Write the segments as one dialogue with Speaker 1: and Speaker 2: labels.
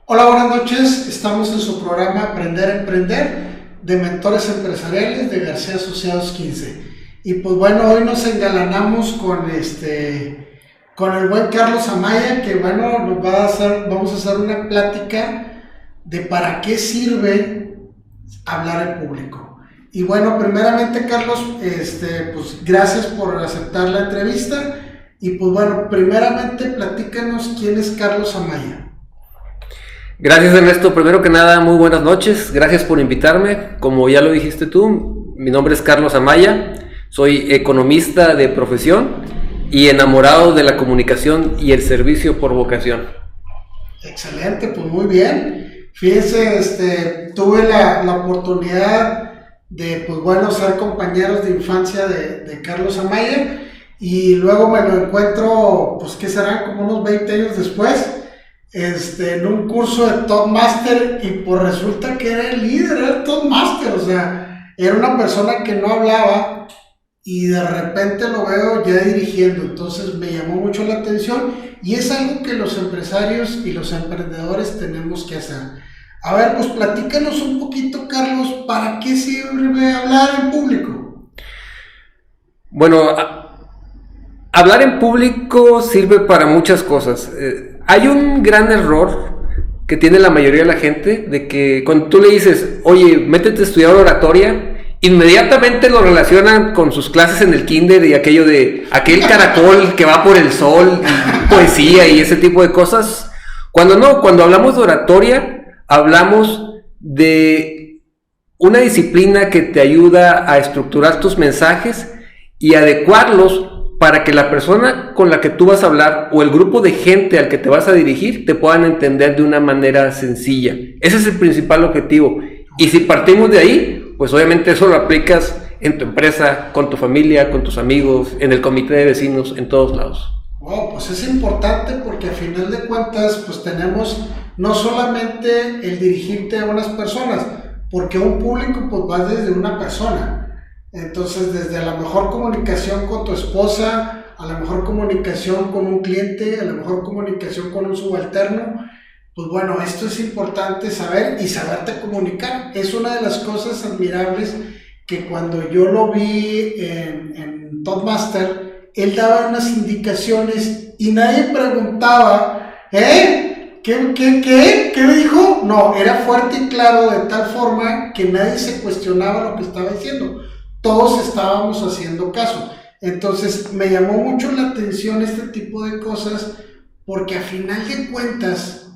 Speaker 1: Hola, buenas noches. Estamos en su programa Aprender a Emprender de Mentores Empresariales de García Asociados 15. Y pues bueno, hoy nos engalanamos con el buen Carlos Amaya, que bueno, vamos a hacer una plática de para qué sirve hablar en público. Y bueno, primeramente Carlos, pues gracias por aceptar la entrevista. Y pues bueno, primeramente platícanos quién es Carlos Amaya.
Speaker 2: Gracias, Ernesto. Primero que nada, muy buenas noches. Gracias por invitarme. Como ya lo dijiste tú, mi nombre es Carlos Amaya. Soy economista de profesión y enamorado de la comunicación y el servicio por vocación.
Speaker 1: Excelente, pues muy bien. Fíjense, tuve la oportunidad de, pues bueno, ser compañeros de infancia de Carlos Amaya, y luego me lo encuentro, pues que serán como unos 20 años después, en un curso de Toastmaster, y pues resulta que era el líder, era el Toastmaster, o sea, era una persona que no hablaba y de repente lo veo ya dirigiendo. Entonces me llamó mucho la atención y es algo que los empresarios y los emprendedores tenemos que hacer. A ver, pues platícanos un poquito, Carlos, ¿para qué sirve hablar en público?
Speaker 2: Bueno, hablar en público sirve para muchas cosas. Hay un gran error que tiene la mayoría de la gente, de que cuando tú le dices, oye, métete a estudiar oratoria, inmediatamente lo relacionan con sus clases en el kinder y aquello de aquel caracol que va por el sol, y poesía y ese tipo de cosas. Cuando no, cuando hablamos de oratoria, hablamos de una disciplina que te ayuda a estructurar tus mensajes y adecuarlos para que la persona con la que tú vas a hablar o el grupo de gente al que te vas a dirigir te puedan entender de una manera sencilla. Ese es el principal objetivo. Y si partimos de ahí, pues obviamente eso lo aplicas en tu empresa, con tu familia, con tus amigos, en el comité de vecinos, en todos lados.
Speaker 1: Wow, pues es importante porque a final de cuentas pues tenemos no solamente el dirigirte a unas personas, porque un público pues va desde una persona. Entonces, desde a la mejor comunicación con tu esposa, a la mejor comunicación con un cliente, a la mejor comunicación con un subalterno, pues bueno, esto es importante saber y saberte comunicar. Es una de las cosas admirables que cuando yo lo vi en Toastmaster, él daba unas indicaciones y nadie preguntaba, ¿Qué me dijo? No, era fuerte y claro de tal forma que nadie se cuestionaba lo que estaba diciendo. Todos estábamos haciendo caso. Entonces me llamó mucho la atención este tipo de cosas, porque a final de cuentas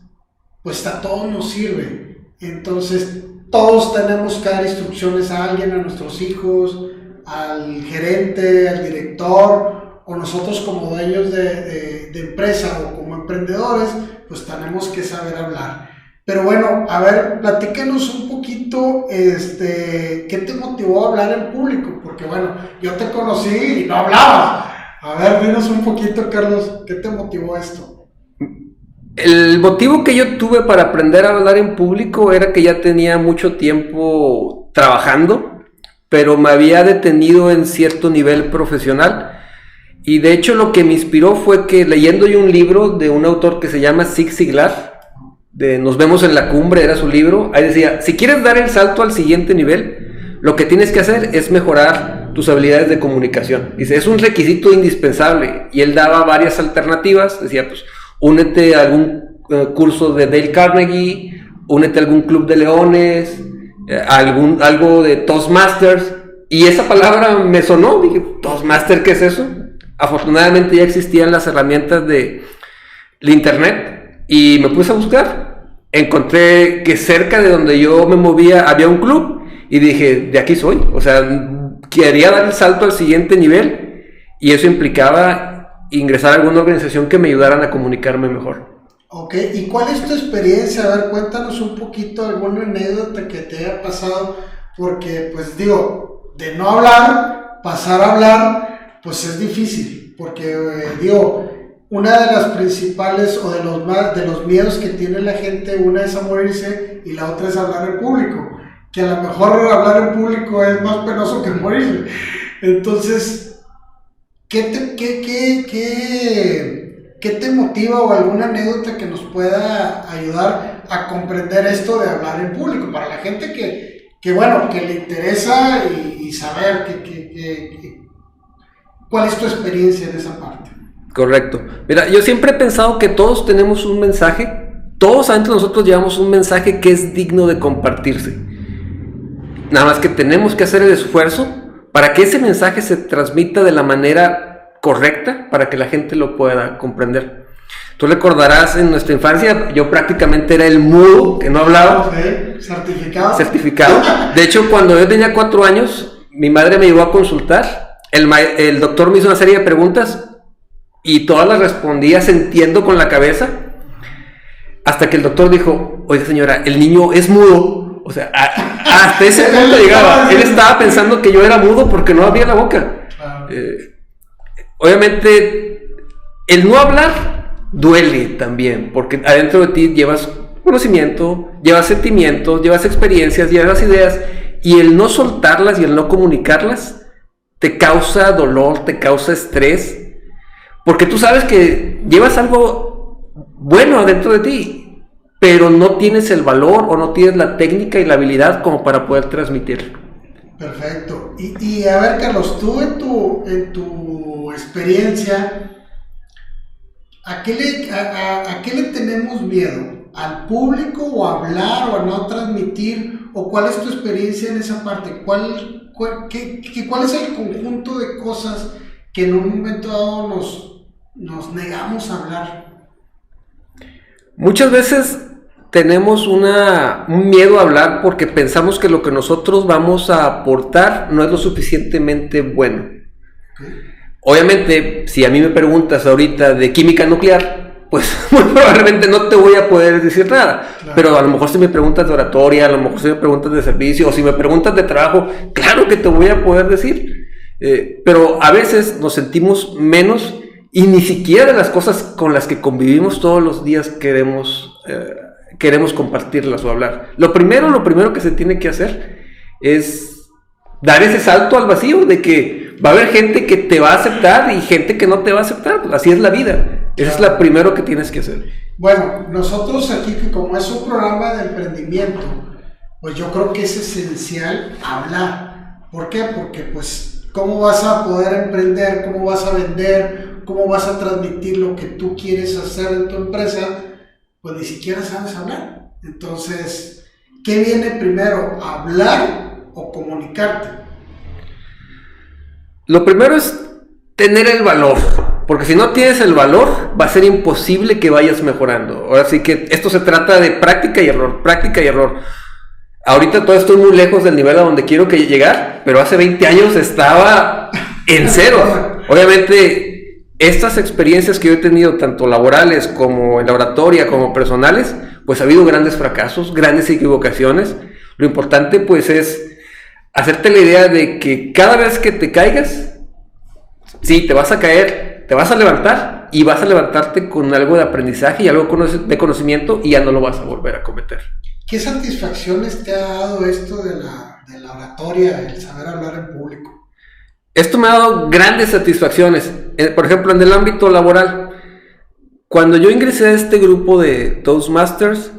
Speaker 1: pues a todos nos sirve. Entonces todos tenemos que dar instrucciones a alguien, a nuestros hijos, al gerente, al director, o nosotros como dueños de empresa o como emprendedores, pues tenemos que saber hablar. Pero bueno, a ver, platícanos un poquito, ¿qué te motivó a hablar en público? Porque bueno, yo te conocí y no hablabas. A ver, dinos un poquito, Carlos, ¿qué te motivó a esto?
Speaker 2: El motivo que yo tuve para aprender a hablar en público era que ya tenía mucho tiempo trabajando, pero me había detenido en cierto nivel profesional. Y de hecho lo que me inspiró fue que leyendo yo un libro de un autor que se llama Zig Ziglar, de Nos vemos en la cumbre, era su libro. Ahí decía, si quieres dar el salto al siguiente nivel, lo que tienes que hacer es mejorar tus habilidades de comunicación. Dice, es un requisito indispensable. Y él daba varias alternativas. Decía, pues, únete a algún curso de Dale Carnegie, únete a algún club de leones, algo de Toastmasters. Y esa palabra me sonó. Dije, ¿Toastmaster qué es eso? Afortunadamente ya existían las herramientas de internet. Y me puse a buscar, encontré que cerca de donde yo me movía había un club y dije, de aquí soy. O sea, quería dar el salto al siguiente nivel y eso implicaba ingresar a alguna organización que me ayudaran a comunicarme mejor.
Speaker 1: Ok, ¿y cuál es tu experiencia? A ver, cuéntanos un poquito alguna anécdota que te haya pasado, porque pues digo, de no hablar, pasar a hablar, pues es difícil, porque una de las principales o de los miedos que tiene la gente, una es a morirse y la otra es hablar en público, que a lo mejor hablar en público es más penoso que morirse. Entonces, ¿qué te motiva o alguna anécdota que nos pueda ayudar a comprender esto de hablar en público, para la gente que bueno, que le interesa y saber cuál es tu experiencia en esa parte.
Speaker 2: Correcto. Mira, yo siempre he pensado que todos tenemos un mensaje, todos entre nosotros llevamos un mensaje que es digno de compartirse. Nada más que tenemos que hacer el esfuerzo para que ese mensaje se transmita de la manera correcta para que la gente lo pueda comprender. Tú recordarás en nuestra infancia, yo prácticamente era el mudo que no hablaba.
Speaker 1: Okay. Certificado.
Speaker 2: De hecho, cuando yo tenía 4 años, mi madre me llevó a consultar. El doctor me hizo una serie de preguntas y todas las respondía sintiendo con la cabeza. Hasta que el doctor dijo, oiga señora, el niño es mudo. O sea, hasta ese punto llegaba. Él estaba pensando que yo era mudo porque no abría la boca. Obviamente, el no hablar duele también, porque adentro de ti llevas conocimiento, llevas sentimientos, llevas experiencias, llevas ideas, y el no soltarlas y el no comunicarlas te causa dolor, te causa estrés, porque tú sabes que llevas algo bueno adentro de ti, pero no tienes el valor o no tienes la técnica y la habilidad como para poder transmitirlo.
Speaker 1: Perfecto. Y a ver, Carlos, tú en tu experiencia, ¿a qué le tenemos miedo? ¿Al público o a hablar o a no transmitir? ¿O cuál es tu experiencia en esa parte? ¿Cuál es el conjunto de cosas que en un momento dado nos negamos a hablar?
Speaker 2: Muchas veces tenemos un miedo a hablar porque pensamos que lo que nosotros vamos a aportar no es lo suficientemente bueno. Okay. Obviamente, si a mí me preguntas ahorita de química nuclear, pues muy probablemente no te voy a poder decir nada. Claro. Pero a lo mejor si me preguntas de oratoria, a lo mejor si me preguntas de servicio, o si me preguntas de trabajo, claro que te voy a poder decir. Pero a veces nos sentimos menos y ni siquiera de las cosas con las que convivimos todos los días queremos compartirlas o hablar. Lo primero que se tiene que hacer es dar ese salto al vacío de que va a haber gente que te va a aceptar y gente que no te va a aceptar. Así es la vida. Eso es lo primero que tienes que hacer.
Speaker 1: Bueno, nosotros aquí, que como es un programa de emprendimiento, pues yo creo que es esencial hablar. ¿Por qué? Porque pues, ¿cómo vas a poder emprender? ¿Cómo vas a vender? ¿Cómo vas a transmitir lo que tú quieres hacer en tu empresa? Pues ni siquiera sabes hablar. Entonces, ¿qué viene primero? ¿Hablar o comunicarte?
Speaker 2: Lo primero es tener el valor, porque si no tienes el valor, va a ser imposible que vayas mejorando. Ahora sí que esto se trata de práctica y error. Ahorita todavía estoy muy lejos del nivel a donde quiero llegar, pero hace 20 años estaba en cero. Obviamente, estas experiencias que yo he tenido, tanto laborales como en la oratoria, como personales, pues ha habido grandes fracasos, grandes equivocaciones. Lo importante pues es hacerte la idea de que cada vez que te caigas, sí, te vas a caer, te vas a levantar y vas a levantarte con algo de aprendizaje y algo de conocimiento y ya no lo vas a volver a cometer.
Speaker 1: ¿Qué satisfacciones te ha dado esto de la oratoria, el saber hablar en público?
Speaker 2: Esto me ha dado grandes satisfacciones. Por ejemplo, en el ámbito laboral, cuando yo ingresé a este grupo de Toastmasters,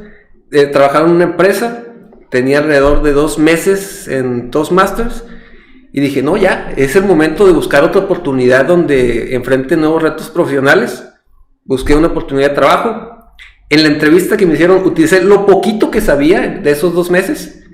Speaker 2: trabajaba en una empresa. Tenía alrededor de 2 meses en Toastmasters y dije, no, ya, es el momento de buscar otra oportunidad donde enfrente nuevos retos profesionales. Busqué una oportunidad de trabajo. En la entrevista que me hicieron, utilicé lo poquito que sabía de esos 2 meses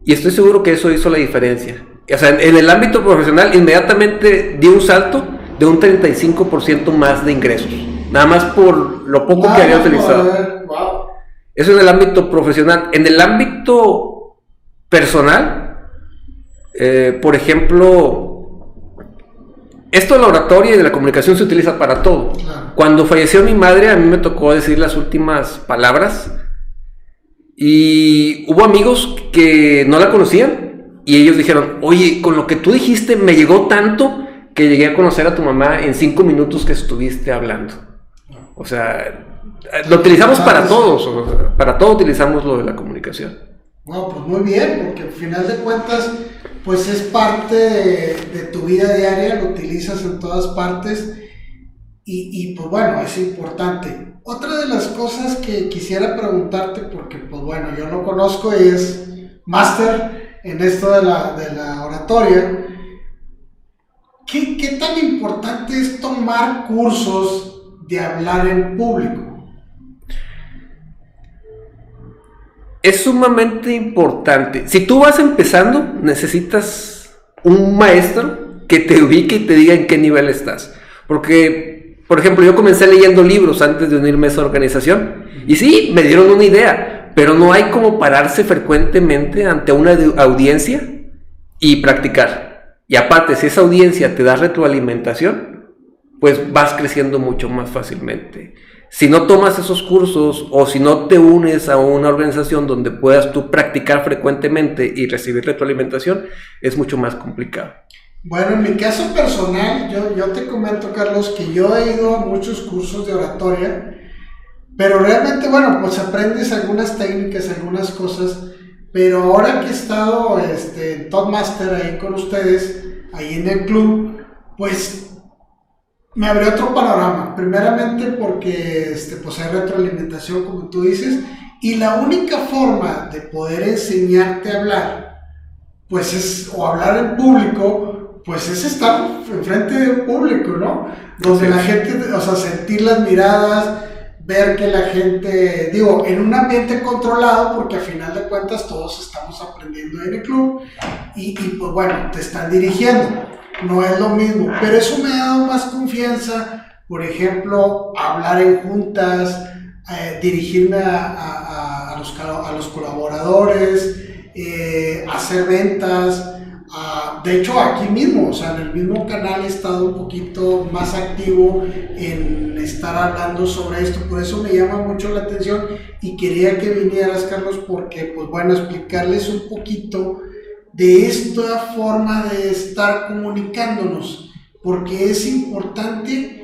Speaker 2: y estoy seguro que eso hizo la diferencia. O sea, en el ámbito profesional, inmediatamente di un salto de un 35% más de ingresos. Nada más por lo poco que había utilizado.
Speaker 1: Wow.
Speaker 2: Eso en el ámbito profesional. En el ámbito personal, por ejemplo, esto de la oratoria y de la comunicación se utiliza para todo. Claro. Cuando falleció mi madre, a mí me tocó decir las últimas palabras y hubo amigos que no la conocían y ellos dijeron, oye, con lo que tú dijiste me llegó tanto que llegué a conocer a tu mamá en 5 minutos que estuviste hablando. O sea, lo utilizamos para todos, para todo utilizamos lo de la comunicación.
Speaker 1: Bueno, pues muy bien, porque al final de cuentas, pues es parte de tu vida diaria, lo utilizas en todas partes Pues bueno, es importante. Otra de las cosas que quisiera preguntarte, porque pues bueno, yo lo conozco, es máster en esto de la oratoria. ¿Qué tan importante es tomar cursos de hablar en público?
Speaker 2: Es sumamente importante. Si tú vas empezando, necesitas un maestro que te ubique y te diga en qué nivel estás. Porque, por ejemplo, yo comencé leyendo libros antes de unirme a esa organización. Y sí, me dieron una idea, pero no hay como pararse frecuentemente ante una audiencia y practicar. Y aparte, si esa audiencia te da retroalimentación, pues vas creciendo mucho más fácilmente. Si no tomas esos cursos o si no te unes a una organización donde puedas tú practicar frecuentemente y recibir retroalimentación, es mucho más complicado.
Speaker 1: Bueno, en mi caso personal, yo te comento, Carlos, que yo he ido a muchos cursos de oratoria, pero realmente, bueno, pues aprendes algunas técnicas, algunas cosas, pero ahora que he estado en Toastmaster ahí con ustedes, ahí en el club, pues me abrió otro panorama, primeramente porque pues hay retroalimentación, como tú dices, y la única forma de poder enseñarte a hablar, pues o hablar en público, pues es estar enfrente de un público, ¿no? Donde la gente, o sea, sentir las miradas, ver que la gente, digo, en un ambiente controlado, porque al final de cuentas todos estamos aprendiendo en el club, y pues bueno, te están dirigiendo. No es lo mismo, pero eso me ha dado más confianza, por ejemplo, hablar en juntas, dirigirme a los colaboradores, hacer ventas. De hecho, aquí mismo, o sea, en el mismo canal he estado un poquito más activo en estar hablando sobre esto, por eso me llama mucho la atención y quería que vinieras, Carlos, porque, pues bueno, explicarles un poquito de esta forma de estar comunicándonos, porque es importante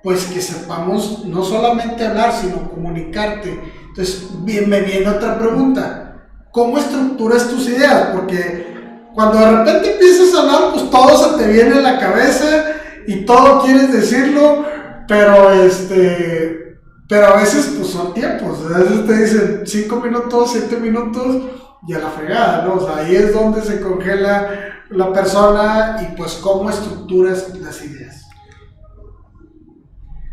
Speaker 1: pues que sepamos no solamente hablar, sino comunicarte. Entonces me viene otra pregunta: ¿cómo estructuras tus ideas? Porque cuando de repente empiezas a hablar, pues todo se te viene a la cabeza y todo quieres decirlo, pero pero a veces pues son tiempos, a veces te dicen 5 minutos, 7 minutos y a la fregada, ¿no? O sea, ahí es donde se congela la persona y pues cómo estructuras las ideas.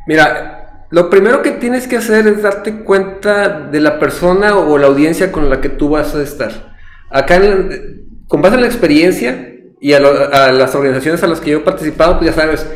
Speaker 2: Mira, lo primero que tienes que hacer es darte cuenta de la persona o la audiencia con la que tú vas a estar. Acá, con base en la experiencia y a las organizaciones a las que yo he participado, pues ya sabes,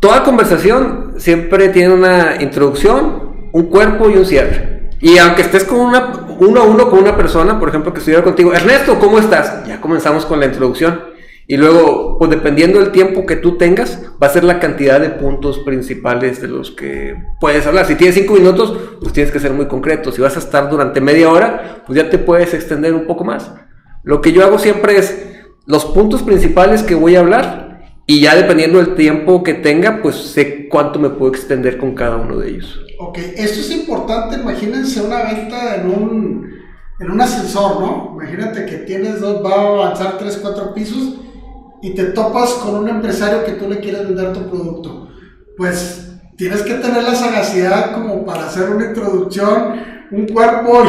Speaker 2: toda conversación siempre tiene una introducción, un cuerpo y un cierre. Y aunque estés con uno a uno con una persona, por ejemplo, que estuviera contigo, Ernesto, ¿cómo estás? Ya comenzamos con la introducción. Y luego, pues dependiendo del tiempo que tú tengas, va a ser la cantidad de puntos principales de los que puedes hablar. Si tienes 5 minutos, pues tienes que ser muy concreto. Si vas a estar durante media hora, pues ya te puedes extender un poco más. Lo que yo hago siempre es los puntos principales que voy a hablar, y ya dependiendo del tiempo que tenga, pues sé cuánto me puedo extender con cada uno de ellos.
Speaker 1: Ok, esto es importante. Imagínense una venta en un ascensor, ¿no? Imagínate que tienes va a avanzar 3, 4 pisos y te topas con un empresario que tú le quieres vender tu producto. Pues tienes que tener la sagacidad como para hacer una introducción, un cuerpo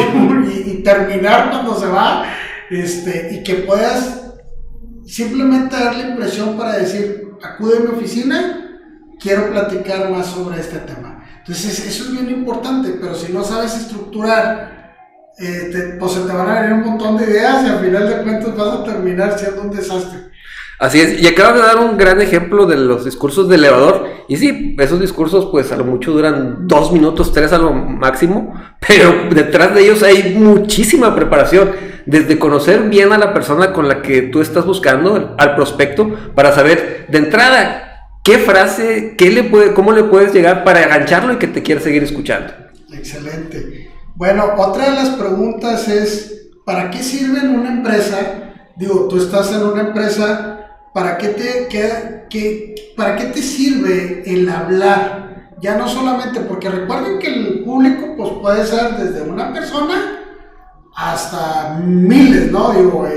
Speaker 1: y terminar cuando se va, y que puedas simplemente dar la impresión para decir: acude a mi oficina, quiero platicar más sobre este tema. Entonces eso es bien importante, pero si no sabes estructurar, pues se te van a venir un montón de ideas y al final de cuentas vas a terminar siendo un desastre.
Speaker 2: Así es, y acabas de dar un gran ejemplo de los discursos de elevador, y sí, esos discursos pues a lo mucho duran 2 minutos, 3 a lo máximo, pero detrás de ellos hay muchísima preparación, desde conocer bien a la persona con la que tú estás buscando, al prospecto, para saber de entrada qué frase, cómo le puedes llegar para engancharlo y que te quiera seguir escuchando.
Speaker 1: Excelente. Bueno, otra de las preguntas es: ¿para qué sirve en una empresa? Digo, tú estás en una empresa, ¿para qué te sirve el hablar? Ya no solamente, porque recuerden que el público pues puede ser desde una persona hasta miles, ¿no? Digo,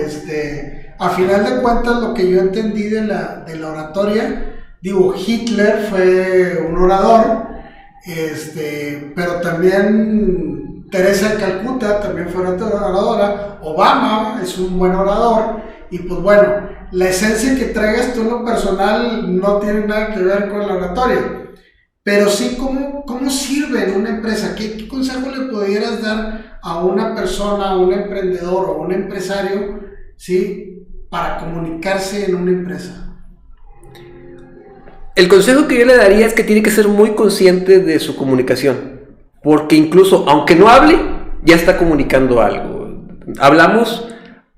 Speaker 1: a final de cuentas lo que yo entendí de la oratoria Digo, Hitler fue un orador, pero también Teresa de Calcuta también fue una oradora, Obama es un buen orador, y pues bueno, la esencia que traigas tú en lo personal no tiene nada que ver con la oratoria, pero sí cómo sirve en una empresa. ¿Qué consejo le pudieras dar a una persona, a un emprendedor o a un empresario, ¿sí?, para comunicarse en una empresa?
Speaker 2: El consejo que yo le daría es que tiene que ser muy consciente de su comunicación, porque incluso aunque no hable, ya está comunicando algo. Hablamos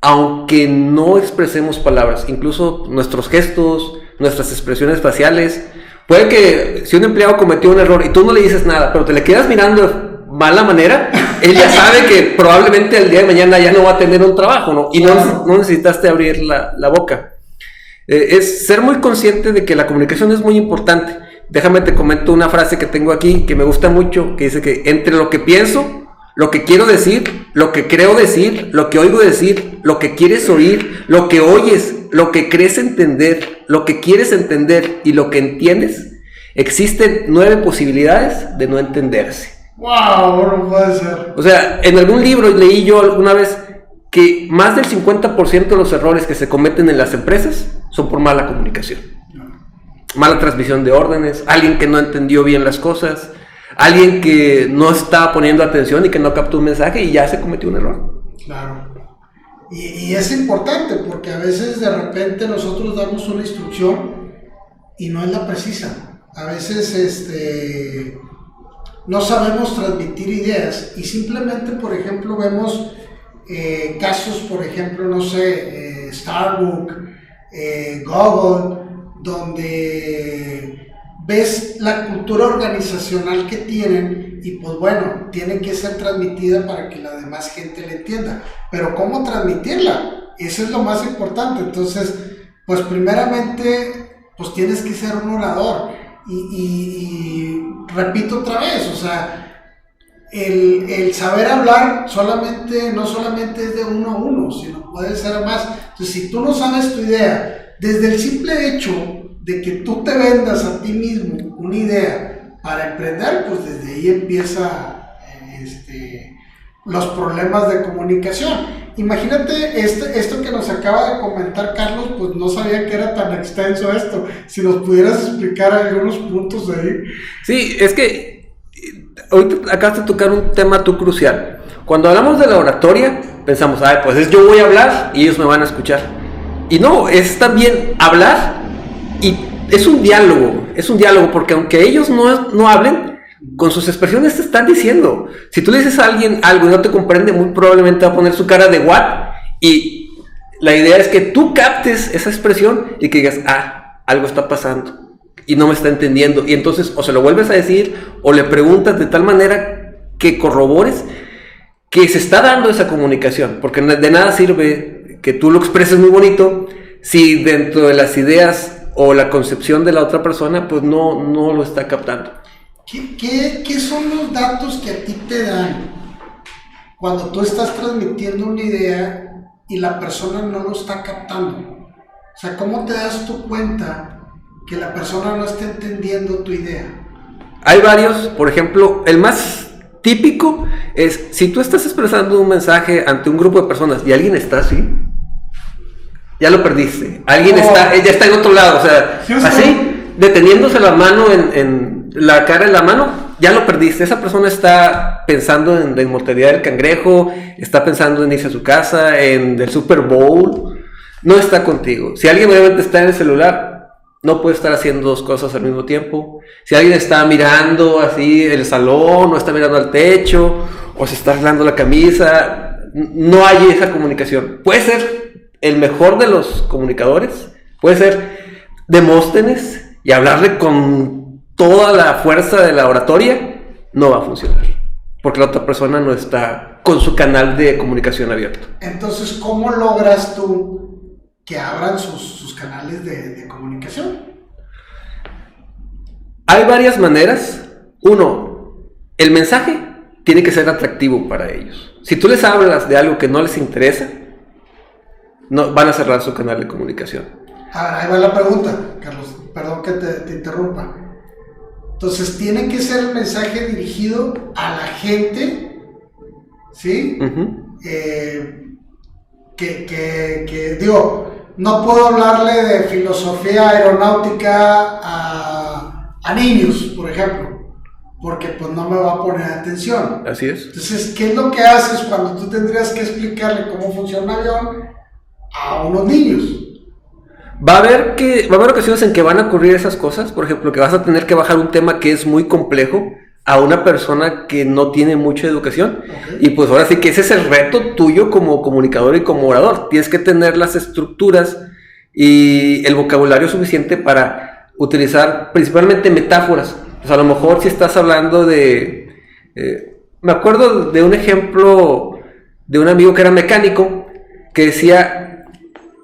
Speaker 2: aunque no expresemos palabras, incluso nuestros gestos, nuestras expresiones faciales. Puede que si un empleado cometió un error y tú no le dices nada, pero te le quedas mirando de mala manera, él ya sabe que probablemente el día de mañana ya no va a tener un trabajo, ¿no? Y no necesitaste abrir la boca. Es ser muy consciente de que la comunicación es muy importante. Déjame te comento una frase que tengo aquí que me gusta mucho, que dice que entre lo que pienso, lo que quiero decir, lo que creo decir, lo que oigo decir, lo que quieres oír, lo que oyes, lo que crees entender, lo que quieres entender y lo que entiendes, existen 9 posibilidades de no entenderse.
Speaker 1: ¡Wow! No puede ser.
Speaker 2: O sea, en algún libro leí yo alguna vez que más del 50% de los errores que se cometen en las empresas son por mala comunicación. Mala transmisión de órdenes, alguien que no entendió bien las cosas, alguien que no estaba poniendo atención y que no captó un mensaje y ya se cometió un error.
Speaker 1: Claro. Y es importante porque a veces de repente nosotros damos una instrucción y no es la precisa. A veces no sabemos transmitir ideas y simplemente, por ejemplo, vemos casos, por ejemplo, no sé, Starbucks, Google, donde ves la cultura organizacional que tienen y pues bueno, tiene que ser transmitida para que la demás gente la entienda, pero ¿cómo transmitirla? Eso es lo más importante. Entonces, pues primeramente, pues tienes que ser un orador y repito otra vez, o sea, el saber hablar no solamente es de uno a uno, sino puede ser más. Entonces, si tú no sabes tu idea, desde el simple hecho de que tú te vendas a ti mismo una idea para emprender, pues desde ahí empieza los problemas de comunicación. Imagínate esto que nos acaba de comentar Carlos, pues no sabía que era tan extenso esto. Si nos pudieras explicar algunos puntos de ahí.
Speaker 2: Sí, es que ahorita acabas de tocar un tema tú crucial. Cuando hablamos de la oratoria, pensamos, pues yo voy a hablar y ellos me van a escuchar. Y no, es también hablar y es un diálogo, porque aunque ellos no hablen, con sus expresiones te están diciendo. Si tú le dices a alguien algo y no te comprende, muy probablemente va a poner su cara de what, y la idea es que tú captes esa expresión y que digas, algo está pasando y no me está entendiendo, y entonces o se lo vuelves a decir o le preguntas de tal manera que corrobores que se está dando esa comunicación, porque de nada sirve que tú lo expreses muy bonito si dentro de las ideas o la concepción de la otra persona pues no lo está captando.
Speaker 1: ¿Qué son los datos que a ti te dan cuando tú estás transmitiendo una idea y la persona no lo está captando? O sea, ¿cómo te das tu cuenta que la persona no está entendiendo tu idea?
Speaker 2: Hay varios, por ejemplo, el más típico es, si tú estás expresando un mensaje ante un grupo de personas y alguien está así, ya lo perdiste. Alguien ya está en otro lado, o sea, así, deteniéndose la mano en la cara en la mano, ya lo perdiste. Esa persona está pensando en la inmortalidad del cangrejo, está pensando en irse a su casa, en el Super Bowl, no está contigo. Si alguien obviamente está en el celular, no puede estar haciendo dos cosas al mismo tiempo. Si alguien está mirando así el salón, o está mirando al techo, o se está arreglando la camisa, no hay esa comunicación. Puede ser el mejor de los comunicadores, puede ser Demóstenes y hablarle con toda la fuerza de la oratoria, no va a funcionar, porque la otra persona no está con su canal de comunicación abierto.
Speaker 1: Entonces, ¿cómo logras tú que abran sus canales de comunicación?
Speaker 2: Hay varias maneras. Uno, el mensaje tiene que ser atractivo para ellos. Si tú les hablas de algo que no les interesa, no van a cerrar su canal de comunicación.
Speaker 1: Ahora, ahí va la pregunta, Carlos. perdón que te interrumpa. Entonces tiene que ser el mensaje dirigido a la gente, ¿sí?
Speaker 2: Uh-huh.
Speaker 1: Que digo, no puedo hablarle de filosofía aeronáutica a niños, por ejemplo, porque pues no me va a poner atención.
Speaker 2: Así es.
Speaker 1: Entonces, ¿qué es lo que haces cuando tú tendrías que explicarle cómo funciona un avión a unos niños?
Speaker 2: Va a haber ocasiones en que van a ocurrir esas cosas, por ejemplo, que vas a tener que bajar un tema que es muy complejo a una persona que no tiene mucha educación.
Speaker 1: Okay.
Speaker 2: Y pues ahora sí que ese es el reto tuyo como comunicador y como orador. Tienes que tener las estructuras y el vocabulario suficiente para utilizar principalmente metáforas. Pues a lo mejor si estás hablando de... me acuerdo de un ejemplo de un amigo que era mecánico, que decía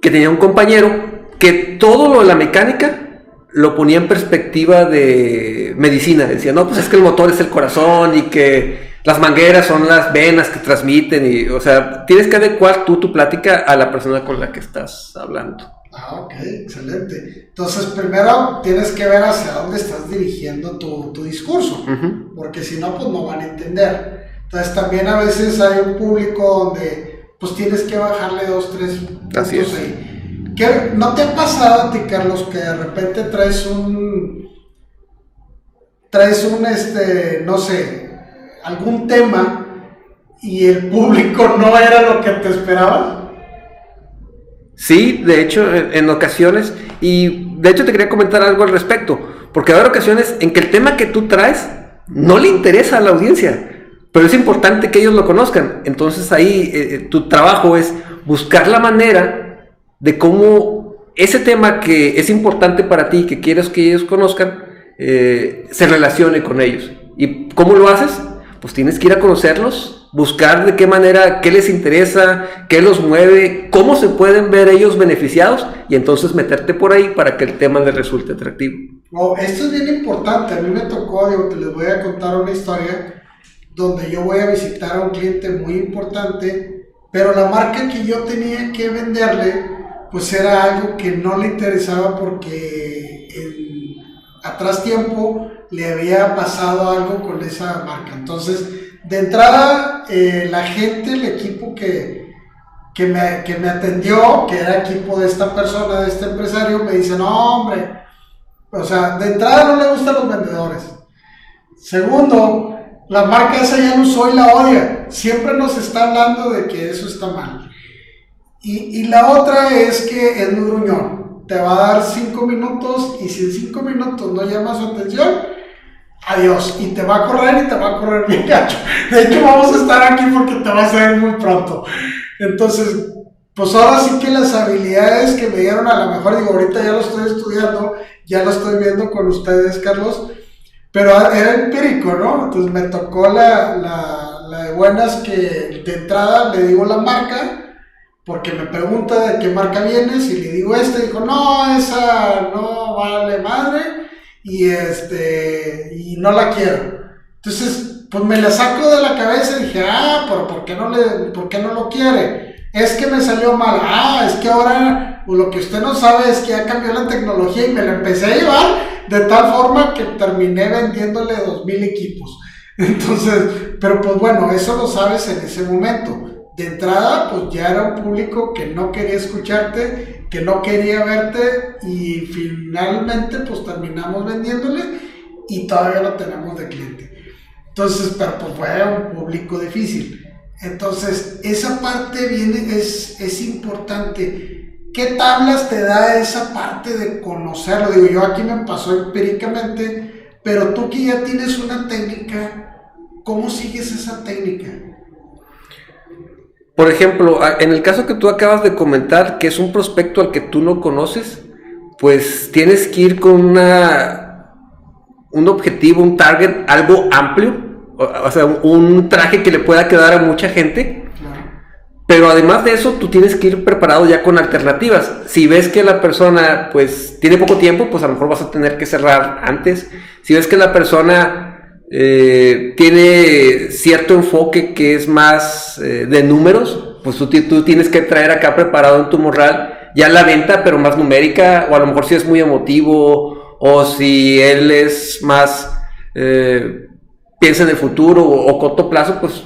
Speaker 2: que tenía un compañero que todo lo de la mecánica lo ponía en perspectiva de medicina. Decía, no, pues es que el motor es el corazón y que las mangueras son las venas que transmiten. Y, o sea, tienes que adecuar tú tu plática a la persona con la que estás hablando.
Speaker 1: Ah, ok, excelente. Entonces, primero tienes que ver hacia dónde estás dirigiendo tu discurso,
Speaker 2: Uh-huh.
Speaker 1: porque si no, pues no van a entender. Entonces, también a veces hay un público donde, pues tienes que bajarle 2, 3 puntos
Speaker 2: Así es.
Speaker 1: ahí. ¿Qué, ¿No te ha pasado a ti, Carlos, que de repente traes no sé, algún tema y el público no era lo que te esperabas?
Speaker 2: Sí, de hecho, en ocasiones, y de hecho te quería comentar algo al respecto, porque va a haber ocasiones en que el tema que tú traes no le interesa a la audiencia, pero es importante que ellos lo conozcan. Entonces ahí tu trabajo es buscar la manera de cómo ese tema que es importante para ti, que quieres que ellos conozcan, se relacione con ellos. ¿Y cómo lo haces? Pues tienes que ir a conocerlos, buscar de qué manera, qué les interesa, qué los mueve, cómo se pueden ver ellos beneficiados, y entonces meterte por ahí para que el tema les resulte atractivo.
Speaker 1: Oh, esto es bien importante. A mí me tocó, digo, que les voy a contar una historia donde yo voy a visitar a un cliente muy importante, pero la marca que yo tenía que venderle pues era algo que no le interesaba porque atrás tiempo le había pasado algo con esa marca. Entonces, de entrada, la gente, el equipo que me atendió, que era equipo de esta persona, de este empresario, me dice, no hombre, o sea, de entrada no le gustan los vendedores. Segundo, la marca esa ya no soy la odia, siempre nos está hablando de que eso está mal. Y la otra es que es muy gruñón, te va a dar 5 minutos y si en 5 minutos no llama su atención, adiós, y te va a correr bien gacho. De hecho vamos a estar aquí porque te vas a ir muy pronto. Entonces, pues ahora sí que las habilidades que me dieron, a lo mejor digo, ahorita ya lo estoy estudiando, ya lo estoy viendo con ustedes, Carlos, pero era empírico, ¿no? Entonces me tocó la de buenas que de entrada le digo la marca, porque me pregunta de qué marca vienes y le digo dijo, no, esa no vale madre y no la quiero. Entonces, pues me la saco de la cabeza y dije, pero ¿por qué no lo quiere? Es que me salió mal. Es que ahora pues lo que usted no sabe es que ya cambió la tecnología y me la empecé a llevar de tal forma que terminé vendiéndole 2,000 equipos. Entonces, pero pues bueno, eso lo sabes en ese momento. De entrada, pues ya era un público que no quería escucharte, que no quería verte y finalmente pues terminamos vendiéndole y todavía lo tenemos de cliente. Entonces, pero pues fue un público difícil. Entonces, esa parte es importante. ¿Qué tablas te da esa parte de conocerlo? Digo, yo aquí me pasó empíricamente, pero tú que ya tienes una técnica, ¿cómo sigues esa técnica?
Speaker 2: Por ejemplo, en el caso que tú acabas de comentar, que es un prospecto al que tú no conoces, pues tienes que ir con un objetivo, un target, algo amplio, o sea, un traje que le pueda quedar a mucha gente.
Speaker 1: Claro.
Speaker 2: Pero además de eso, tú tienes que ir preparado ya con alternativas. Si ves que la persona pues tiene poco tiempo, pues a lo mejor vas a tener que cerrar antes. Si ves que la persona tiene cierto enfoque que es más de números, pues tú tienes que traer acá preparado en tu morral ya la venta, pero más numérica, o a lo mejor si es muy emotivo o si él es más, piensa en el futuro o corto plazo, pues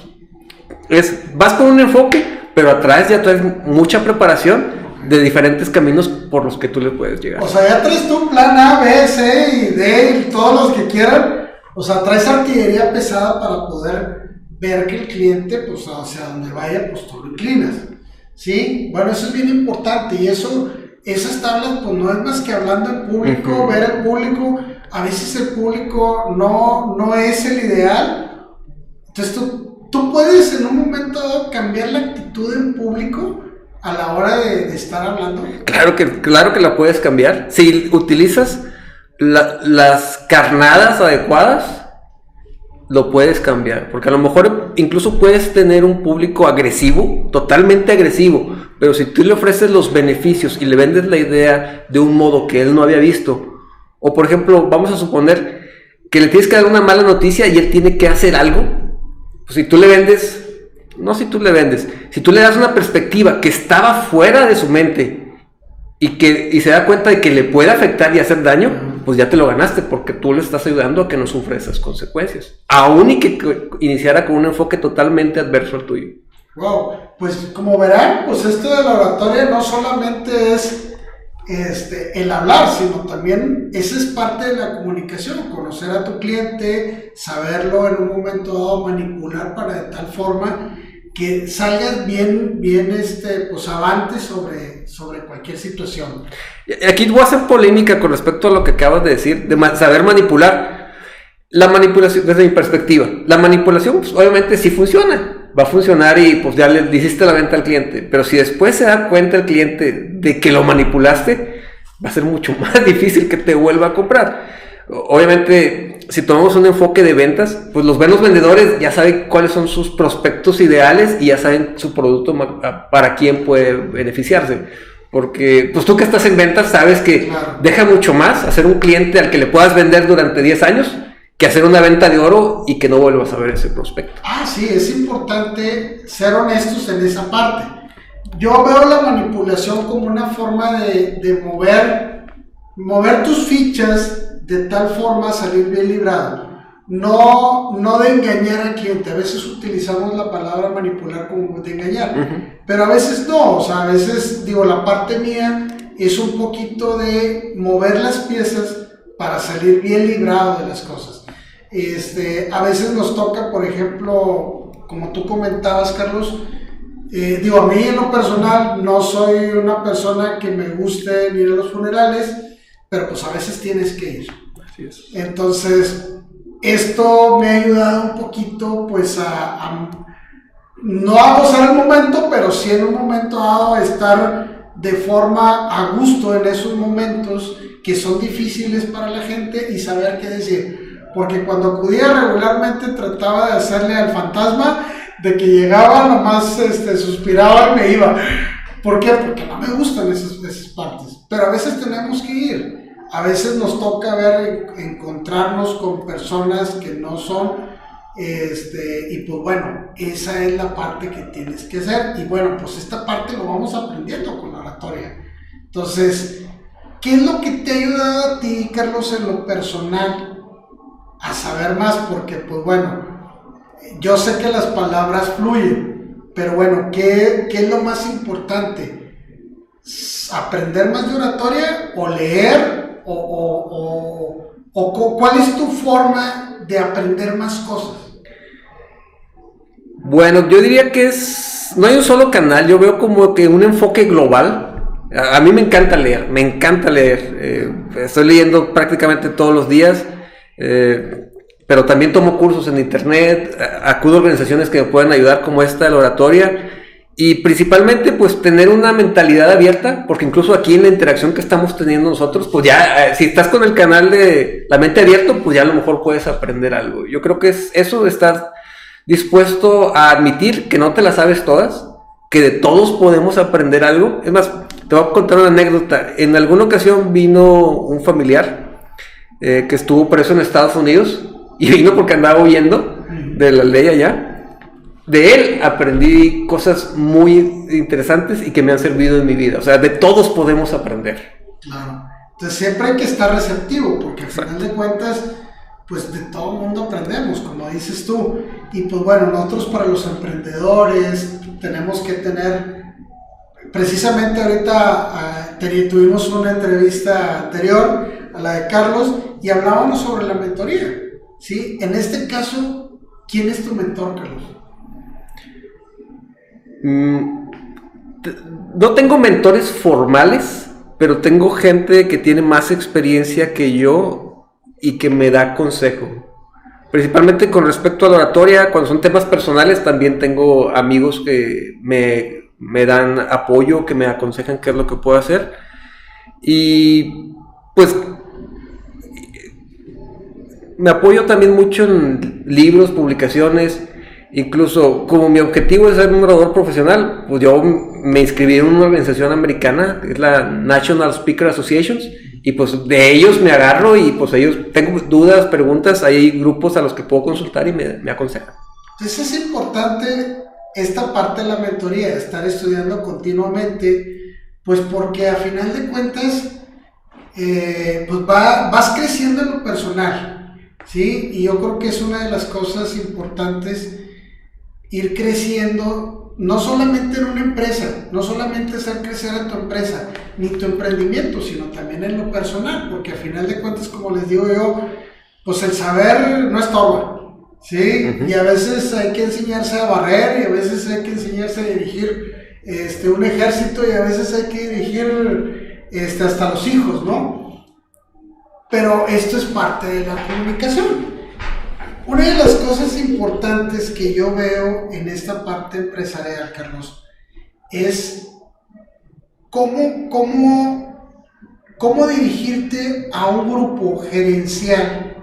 Speaker 2: vas con un enfoque, pero atrás ya traes mucha preparación de diferentes caminos por los que tú le puedes llegar.
Speaker 1: O sea, ya traes tu plan A, B, C y D y todos los que quieran. O sea, traes artillería pesada para poder ver que el cliente, pues hacia donde vaya, pues tú lo inclinas. ¿Sí? Bueno, eso es bien importante y esas tablas, pues no es más que hablando en público, ver al público. A veces el público no es el ideal. Entonces tú puedes en un momento dado cambiar la actitud en público a la hora de estar hablando.
Speaker 2: Claro que la puedes cambiar. Si utilizas las carnadas adecuadas, lo puedes cambiar. Porque a lo mejor incluso puedes tener un público agresivo, totalmente agresivo. Pero si tú le ofreces los beneficios y le vendes la idea de un modo que él no había visto, o por ejemplo, vamos a suponer que le tienes que dar una mala noticia y él tiene que hacer algo, pues si tú le das una perspectiva que estaba fuera de su mente y se da cuenta de que le puede afectar y hacer daño, pues ya te lo ganaste, porque tú le estás ayudando a que no sufra esas consecuencias, aún y que iniciara con un enfoque totalmente adverso al tuyo.
Speaker 1: Wow, pues como verán, pues esto de la oratoria no solamente es el hablar, sino también esa es parte de la comunicación, conocer a tu cliente, saberlo en un momento dado manipular para de tal forma que salgas bien pues avante sobre cualquier situación.
Speaker 2: Aquí voy a hacer polémica con respecto a lo que acabas de decir, de saber manipular. La manipulación, desde mi perspectiva, la manipulación pues obviamente sí funciona, va a funcionar y pues ya le hiciste la venta al cliente, pero si después se da cuenta el cliente de que lo manipulaste, va a ser mucho más difícil que te vuelva a comprar. Obviamente, si tomamos un enfoque de ventas, pues los buenos vendedores ya saben cuáles son sus prospectos ideales y ya saben su producto para quién puede beneficiarse. Porque pues tú que estás en ventas sabes que deja mucho más hacer un cliente al que le puedas vender durante 10 años que hacer una venta de oro y que no vuelvas a ver ese prospecto.
Speaker 1: Sí, es importante ser honestos en esa parte. Yo veo la manipulación como una forma de mover tus fichas de tal forma a salir bien librado. No de engañar al cliente. A veces utilizamos la palabra manipular como de engañar, pero a veces no. O sea, a veces, la parte mía es un poquito de mover las piezas para salir bien librado de las cosas. A veces nos toca, por ejemplo, como tú comentabas, Carlos, a mí en lo personal no soy una persona que me guste ir a los funerales, pero pues a veces tienes que ir.
Speaker 2: Así es.
Speaker 1: Entonces, esto me ha ayudado un poquito, pues, no a gozar el momento, pero sí en un momento dado a estar de forma a gusto en esos momentos que son difíciles para la gente y saber qué decir. Porque cuando acudía regularmente trataba de hacerle al fantasma de que llegaba, nomás suspiraba y me iba. ¿Por qué? Porque no me gustan esas partes. Pero a veces tenemos que ir. A veces nos toca encontrarnos con personas que no son, y pues bueno, esa es la parte que tienes que hacer. Y bueno, pues esta parte lo vamos aprendiendo con la oratoria. Entonces, ¿qué es lo que te ha ayudado a ti, Carlos, en lo personal a saber más? Porque pues bueno, yo sé que las palabras fluyen, pero bueno, ¿qué es lo más importante? ¿Aprender más de oratoria o leer? ¿O cuál es tu forma de aprender más cosas? Bueno, yo diría que no hay un solo canal, yo veo como que un enfoque global. A mí me encanta leer, estoy leyendo prácticamente todos los días, pero también tomo cursos en internet, acudo a organizaciones que me pueden ayudar como esta de la oratoria. Y principalmente pues tener una mentalidad abierta, porque incluso aquí en la interacción que estamos teniendo nosotros, pues ya si estás con el canal de la mente abierta, pues ya a lo mejor puedes aprender algo. Yo creo que es eso de estar dispuesto a admitir que no te las sabes todas, que de todos podemos aprender algo. Es más, te voy a contar una anécdota. En alguna ocasión vino un familiar que estuvo preso en Estados Unidos y vino porque andaba huyendo de la ley allá. De él aprendí cosas muy interesantes y que me han servido en mi vida. O sea, de todos podemos aprender.
Speaker 3: Claro.
Speaker 1: Entonces siempre hay que estar receptivo, porque al final de cuentas, pues de todo el mundo aprendemos, como dices tú. Y pues bueno, nosotros para los emprendedores tenemos que tener, precisamente ahorita tuvimos una entrevista anterior a la de Carlos y hablábamos sobre la mentoría, ¿sí? En este caso, ¿quién es tu mentor, Carlos?
Speaker 2: No tengo mentores formales, pero tengo gente que tiene más experiencia que yo y que me da consejo. Principalmente con respecto a la oratoria, cuando son temas personales, también tengo amigos que me dan apoyo, que me aconsejan qué es lo que puedo hacer. Y pues me apoyo también mucho en libros, publicaciones. Incluso como mi objetivo es ser un orador profesional, pues yo me inscribí en una organización americana, que es la National Speaker Associations, y pues de ellos me agarro y pues ellos, tengo dudas, preguntas, hay grupos a los que puedo consultar y me aconsejan.
Speaker 1: Entonces es importante esta parte de la mentoría, estar estudiando continuamente, pues porque a final de cuentas, pues vas creciendo en lo personal, ¿sí? Y yo creo que es una de las cosas importantes, ir creciendo, no solamente en una empresa, no solamente hacer crecer a tu empresa, ni tu emprendimiento, sino también en lo personal, porque al final de cuentas, como les digo yo, pues el saber no estorba, ¿sí? Uh-huh. Y a veces hay que enseñarse a barrer, y a veces hay que enseñarse a dirigir un ejército, y a veces hay que dirigir hasta los hijos, ¿no? Pero esto es parte de la comunicación. Una de las cosas importantes que yo veo en esta parte empresarial, Carlos, es cómo dirigirte a un grupo gerencial,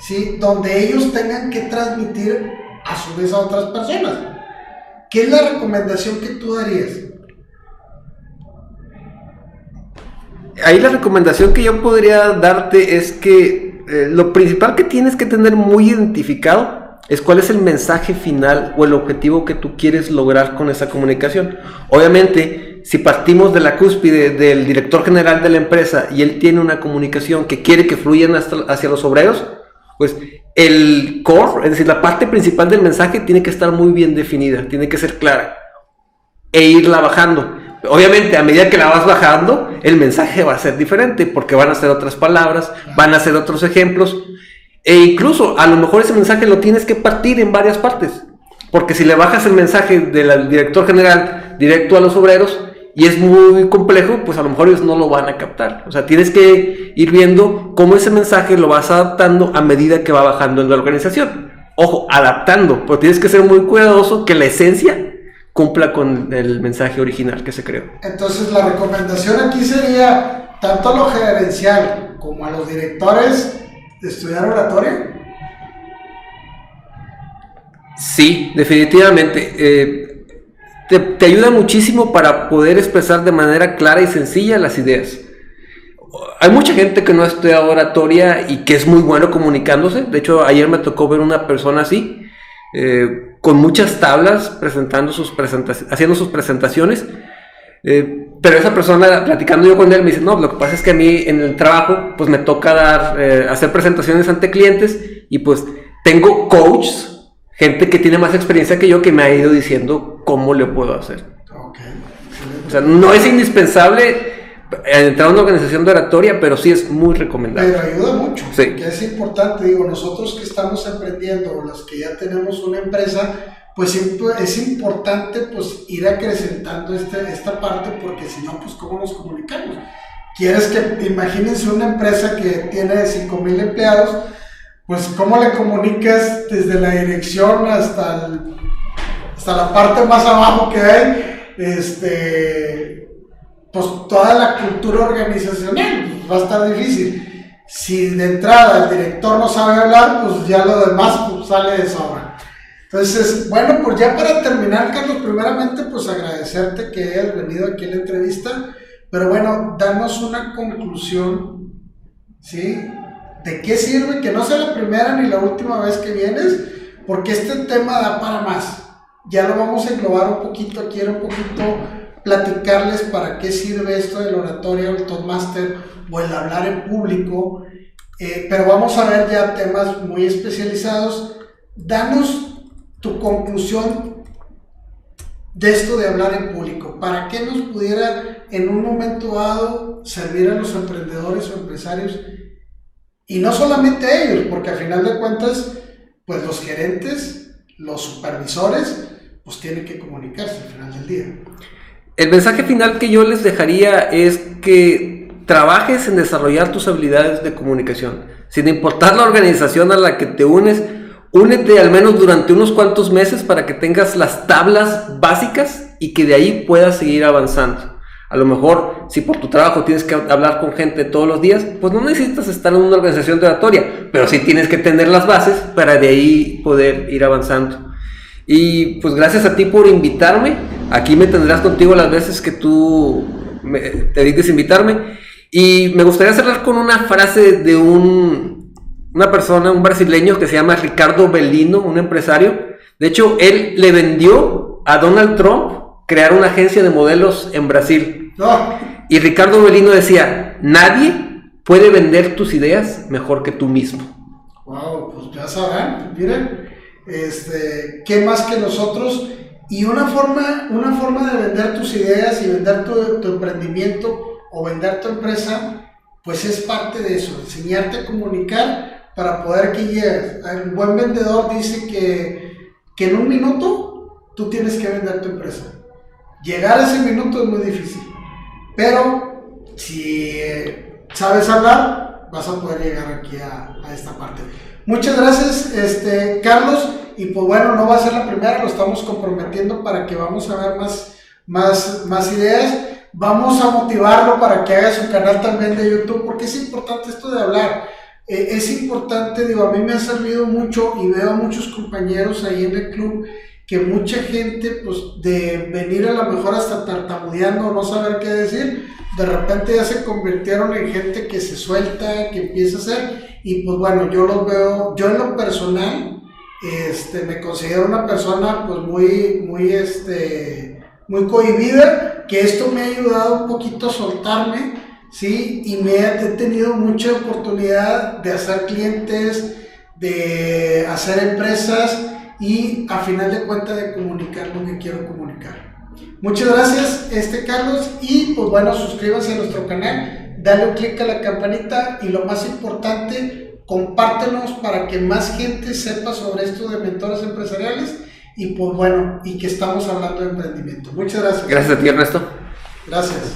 Speaker 1: ¿sí? Donde ellos tengan que transmitir a su vez a otras personas. ¿Qué es la recomendación que tú darías?
Speaker 2: Ahí la recomendación que yo podría darte es que lo principal que tienes que tener muy identificado es cuál es el mensaje final o el objetivo que tú quieres lograr con esa comunicación. Obviamente, si partimos de la cúspide del director general de la empresa y él tiene una comunicación que quiere que fluyan hacia los obreros, pues el core, es decir, la parte principal del mensaje tiene que estar muy bien definida, tiene que ser clara e irla bajando. Obviamente, a medida que la vas bajando, el mensaje va a ser diferente, porque van a ser otras palabras, van a ser otros ejemplos, e incluso a lo mejor ese mensaje lo tienes que partir en varias partes, porque si le bajas el mensaje del director general directo a los obreros y es muy complejo, pues a lo mejor ellos no lo van a captar. O sea, tienes que ir viendo cómo ese mensaje lo vas adaptando a medida que va bajando en la organización. Ojo, adaptando, pero tienes que ser muy cuidadoso que la esencia cumpla con el mensaje original que se creó.
Speaker 1: Entonces la recomendación aquí sería, tanto a lo gerencial como a los directores, de estudiar oratoria.
Speaker 2: Sí, definitivamente. Te ayuda muchísimo para poder expresar de manera clara y sencilla las ideas. Hay mucha gente que no estudia oratoria y que es muy bueno comunicándose. De hecho, ayer me tocó ver una persona así, con muchas tablas haciendo sus presentaciones, pero esa persona, platicando yo con él, me dice, no, lo que pasa es que a mí en el trabajo pues me toca hacer presentaciones ante clientes y pues tengo coaches, gente que tiene más experiencia que yo, que me ha ido diciendo cómo le puedo hacer.
Speaker 1: Okay.
Speaker 2: O sea, no es indispensable entrar a una organización de oratoria, pero sí es muy recomendable.
Speaker 1: Pero ayuda mucho,
Speaker 2: sí.
Speaker 1: Porque es importante, digo, nosotros que estamos emprendiendo o los que ya tenemos una empresa, pues es importante pues ir acrecentando esta parte, porque si no, pues ¿cómo nos comunicamos? Quieres que, imagínense una empresa que tiene 5,000 empleados, pues ¿cómo le comunicas desde la dirección hasta la parte más abajo que hay? Pues toda la cultura organizacional, pues va a estar difícil. Si de entrada el director no sabe hablar, pues ya lo demás pues sale de sobra. Entonces, bueno, pues ya para terminar, Carlos, primeramente pues agradecerte que hayas venido aquí a la entrevista, pero bueno, danos una conclusión, ¿sí? ¿De qué sirve? Que no sea la primera ni la última vez que vienes, porque este tema da para más. Ya lo vamos a englobar un poquito aquí, un poquito platicarles para qué sirve esto del oratorio, el Toastmaster o el hablar en público, pero vamos a ver ya temas muy especializados. Danos tu conclusión de esto de hablar en público. ¿Para qué nos pudiera en un momento dado servir a los emprendedores o empresarios? Y no solamente a ellos, porque al final de cuentas, pues los gerentes, los supervisores, pues tienen que comunicarse al final del día.
Speaker 2: El mensaje final que yo les dejaría es que trabajes en desarrollar tus habilidades de comunicación. Sin importar la organización a la que te unes, únete al menos durante unos cuantos meses para que tengas las tablas básicas y que de ahí puedas seguir avanzando. A lo mejor, si por tu trabajo tienes que hablar con gente todos los días, pues no necesitas estar en una organización de oratoria, pero sí tienes que tener las bases para de ahí poder ir avanzando. Y pues gracias a ti por invitarme. Aquí me tendrás contigo las veces que tú te dediques a invitarme. Y me gustaría cerrar con una frase de una persona, un brasileño que se llama Ricardo Bellino, un empresario. De hecho, él le vendió a Donald Trump crear una agencia de modelos en Brasil.
Speaker 1: No.
Speaker 2: Y Ricardo Bellino decía, nadie puede vender tus ideas mejor que tú mismo.
Speaker 1: Wow, pues ya sabrán, miren, qué más que nosotros. Y una forma de vender tus ideas y vender tu emprendimiento o vender tu empresa, pues es parte de eso, enseñarte a comunicar para poder que llegues. Un buen vendedor dice que en un minuto tú tienes que vender tu empresa. Llegar a ese minuto es muy difícil, pero si sabes hablar, vas a poder llegar aquí a esta parte. Muchas gracias, Carlos, y pues bueno, no va a ser la primera, lo estamos comprometiendo para que vamos a ver más ideas. Vamos a motivarlo para que haga su canal también de YouTube, porque es importante esto de hablar. Es importante, a mí me ha servido mucho y veo a muchos compañeros ahí en el club que mucha gente, pues, de venir a lo mejor hasta tartamudeando, no saber qué decir, de repente ya se convirtieron en gente que se suelta, que empieza a hacer, y pues bueno, yo los veo, yo en lo personal, me considero una persona, pues, muy cohibida, que esto me ha ayudado un poquito a soltarme, ¿sí? Y he tenido mucha oportunidad de hacer clientes, de hacer empresas, y a final de cuentas de comunicar lo que quiero comunicar. Muchas gracias, Carlos, y pues bueno, suscríbanse a nuestro canal, dale un clic a la campanita y lo más importante, compártenos para que más gente sepa sobre esto de mentores empresariales y pues bueno, y que estamos hablando de emprendimiento. Muchas gracias.
Speaker 2: Gracias a ti, Ernesto.
Speaker 1: Gracias.